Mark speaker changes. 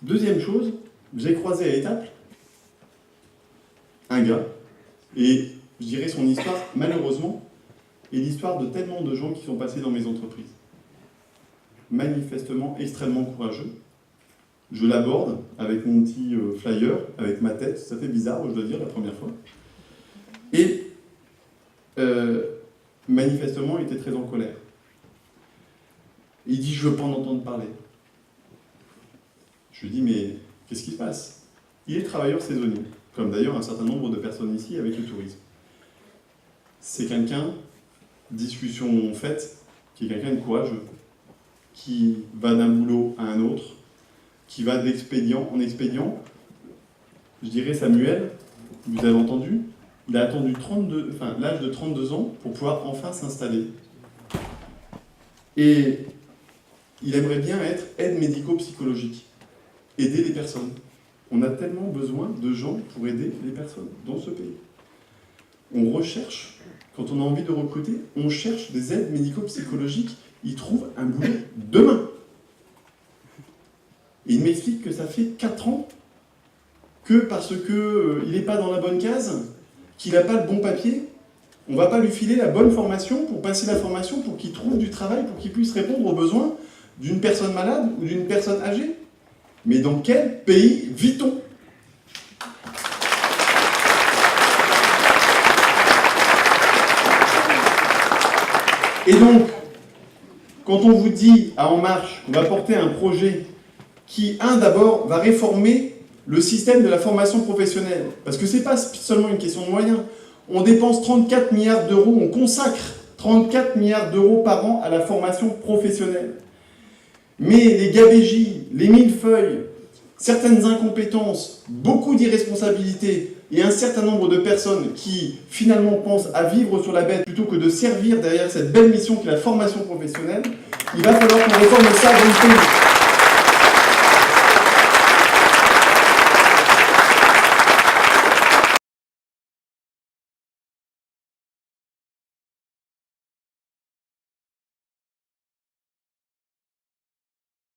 Speaker 1: Deuxième chose, j'ai croisé à Étaples un gars, et je dirais son histoire, malheureusement, est l'histoire de tellement de gens qui sont passés dans mes entreprises. Manifestement extrêmement courageux. Je l'aborde avec mon petit flyer, avec ma tête, ça fait bizarre, je dois dire, la première fois. Et manifestement, il était très en colère. Il dit, je veux pas en entendre parler. Je lui dis, mais qu'est-ce qui se passe? Il est travailleur saisonnier, comme d'ailleurs un certain nombre de personnes ici avec le tourisme. C'est quelqu'un, discussion faite, qui est quelqu'un de courageux, qui va d'un boulot à un autre, qui va d'expédient en expédient. Je dirais Samuel, vous avez entendu, il a attendu l'âge de 32 ans pour pouvoir enfin s'installer. Et il aimerait bien être aide médico-psychologique, aider les personnes. On a tellement besoin de gens pour aider les personnes dans ce pays. On recherche, quand on a envie de recruter, on cherche des aides médico-psychologiques, ils trouvent un boulot demain. Et il m'explique que ça fait 4 ans que parce qu'il n'est pas dans la bonne case, qu'il n'a pas le bon papier, on ne va pas lui filer la bonne formation pour passer la formation, pour qu'il trouve du travail, pour qu'il puisse répondre aux besoins d'une personne malade ou d'une personne âgée. Mais dans quel pays vit-on ? Et donc, quand on vous dit à En Marche qu'on va porter un projet qui, d'abord, va réformer le système de la formation professionnelle, parce que ce n'est pas seulement une question de moyens, on dépense 34 milliards d'euros, on consacre 34 milliards d'euros par an à la formation professionnelle. Mais les gabégies, les millefeuilles, certaines incompétences, beaucoup d'irresponsabilités et un certain nombre de personnes qui finalement pensent à vivre sur la bête plutôt que de servir derrière cette belle mission qu'est la formation professionnelle, il va falloir qu'on réforme ça dans le pays.